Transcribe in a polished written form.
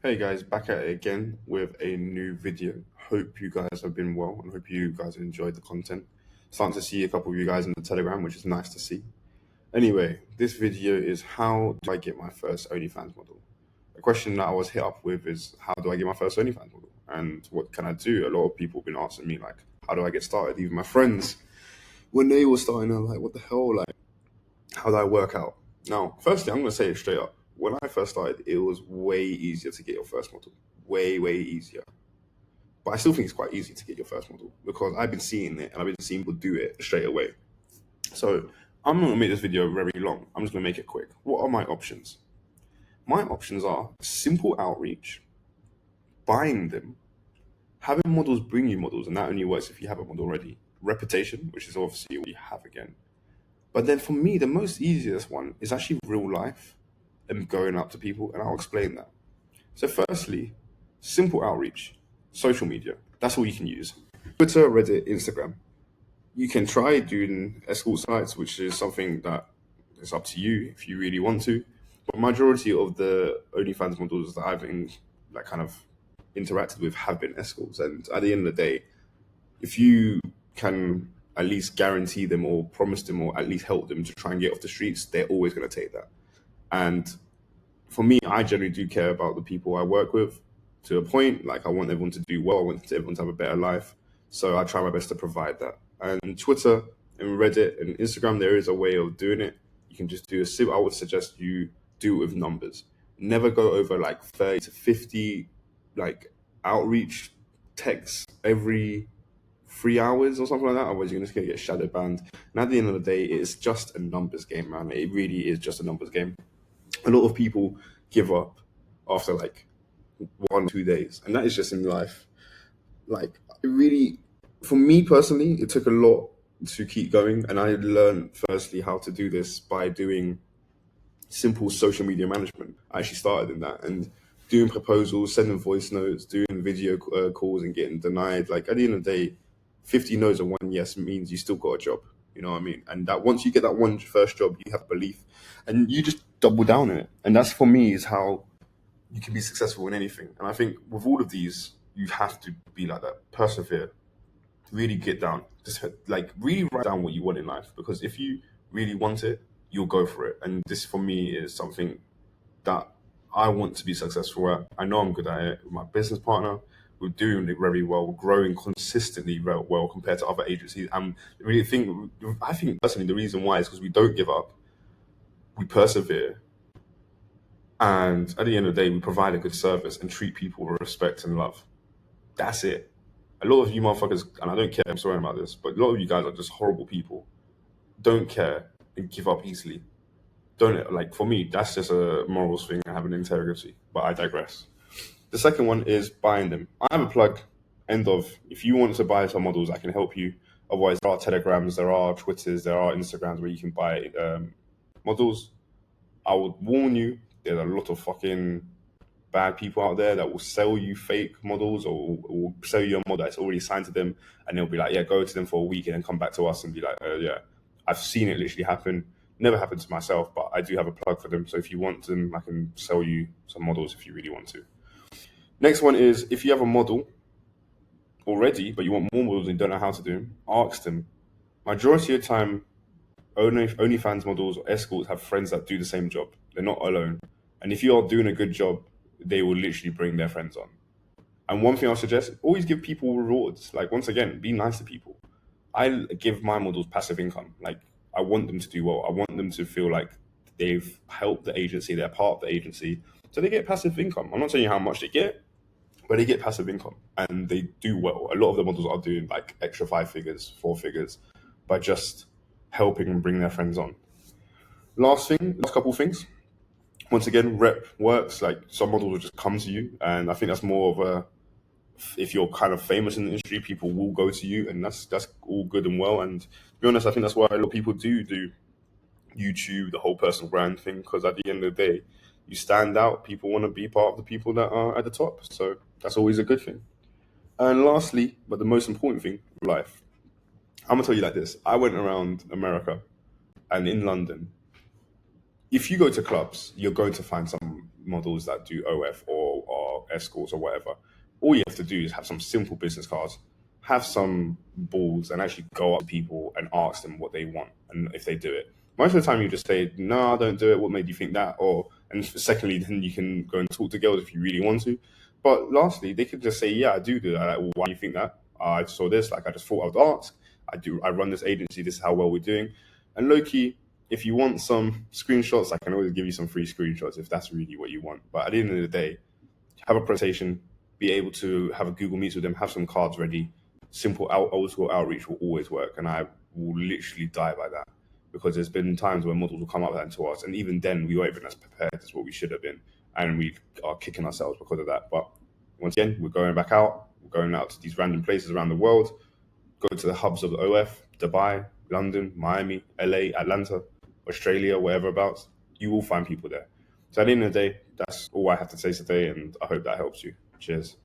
Hey guys, back at it again with a new video. Hope you guys have been well and hope you guys enjoyed the content. Starting to see a couple of you guys in the Telegram, which is nice to see. Anyway, this video is how do I get my first OnlyFans model? A question that I was hit up with is how do I get my first OnlyFans model? And what can I do? A lot of people have been asking me like, how do I get started? Even my friends, when they were starting, they're like, what the hell? Like, how do I work out? Now, firstly, I'm going to say it straight up. When I first started, it was way easier to get your first model. Way easier. But I still think it's quite easy to get your first model because I've been seeing it and I've been seeing people do it straight away. So I'm not going to make this video very long. I'm just going to make it quick. What are my options? My options are simple outreach, buying them, having models bring you models, and that only works if you have a model already. Reputation, which is obviously what you have again. But then for me, the most easiest one is actually real life and going up to people, and I'll explain that. So firstly, simple outreach, social media. That's all you can use. Twitter, Reddit, Instagram. You can try doing escort sites, which is something that is up to you if you really want to. But majority of the OnlyFans models that I've kind of interacted with have been escorts. And at the end of the day, if you can at least guarantee them or promise them or at least help them to try and get off the streets, they're always going to take that. And for me, I generally do care about the people I work with to a point. Like I want everyone to do well. I want everyone to have a better life. So I try my best to provide that. And Twitter and Reddit and Instagram, there is a way of doing it. You can just do I would suggest you do it with numbers. Never go over like 30 to 50 like outreach texts every 3 hours or something like that. Otherwise, you're just going to get shadow banned. And at the end of the day, it's just a numbers game, man. It really is just a numbers game. A lot of people give up after like 1 2 days, and that is just in life. Like it really, for me personally, it took a lot to keep going, and I learned firstly how to do this by doing simple social media management. I actually started in that and doing proposals, sending voice notes, doing video calls, and getting denied. Like at the end of the day, 50 no's and 1 yes means you still got a job. You know what I mean? And that once you get that one first job, you have belief, and you just double down on it. And that's for me is how you can be successful in anything. And I think with all of these, you have to be like that. Persevere. Really get down. Just like really write down what you want in life. Because if you really want it, you'll go for it. And this for me is something that I want to be successful at. I know I'm good at it. With my business partner, we're doing it very well. We're growing consistently very well compared to other agencies. And I think personally the reason why is because we don't give up. We persevere. And at the end of the day, we provide a good service and treat people with respect and love. That's it. A lot of you motherfuckers, and I don't care, I'm sorry about this, but a lot of you guys are just horrible people. Don't care and give up easily. Don't, like, for me, that's just a morals thing and having integrity, but I digress. The second one is buying them. I have a plug, end of. If you want to buy some models, I can help you. Otherwise, there are Telegrams, there are Twitters, there are Instagrams where you can buy models. I would warn you, there's a lot of fucking bad people out there that will sell you fake models or will sell you a model that's already signed to them, and they'll be like, yeah, go to them for a week and then come back to us and be like, yeah, I've seen it literally happen. Never happened to myself, but I do have a plug for them. So if you want them, I can sell you some models if you really want to. Next one is if you have a model already, but you want more models and don't know how to do them, ask them. Majority of the time, OnlyFans models or escorts have friends that do the same job. They're not alone. And if you are doing a good job, they will literally bring their friends on. And one thing I'll suggest, always give people rewards. Like, once again, be nice to people. I give my models passive income. Like, I want them to do well. I want them to feel like they've helped the agency, they're part of the agency. So they get passive income. I'm not saying how much they get, but they get passive income and they do well. A lot of the models are doing like extra 5 figures, 4 figures by just helping and bring their friends on. Last couple things. Once again, rep works. Like some models will just come to you, and I think that's more of a, if you're kind of famous in the industry, people will go to you, and that's all good and well. And to be honest, I think that's why a lot of people do YouTube, the whole personal brand thing, because at the end of the day, you stand out. People want to be part of the people that are at the top, so that's always a good thing. And lastly, but the most important thing, life. I'm gonna tell you like this. I went around America and in London. If you go to clubs, you're going to find some models that do OF or or escorts or whatever. All you have to do is have some simple business cards, have some balls, and actually go up to people and ask them what they want and if they do it. Most of the time, you just say, "No, I don't do it. What made you think that?" And secondly, then you can go and talk to girls if you really want to. But lastly, they could just say, "Yeah, I do that." Like, well, why do you think that? I saw this. Like, I just thought I would ask. I do. I run this agency. This is how well we're doing. And low key, if you want some screenshots, I can always give you some free screenshots if that's really what you want. But at the end of the day, have a presentation, be able to have a Google Meets with them, have some cards ready. Simple old school outreach will always work, and I will literally die by that, because there's been times where models will come up to us, and even then we weren't even as prepared as what we should have been, and we are kicking ourselves because of that. But once again, we're going back out. We're going out to these random places around the world. Go to the hubs of the OF, Dubai, London, Miami, LA, Atlanta, Australia, wherever abouts. You will find people there. So at the end of the day, that's all I have to say today, and I hope that helps you. Cheers.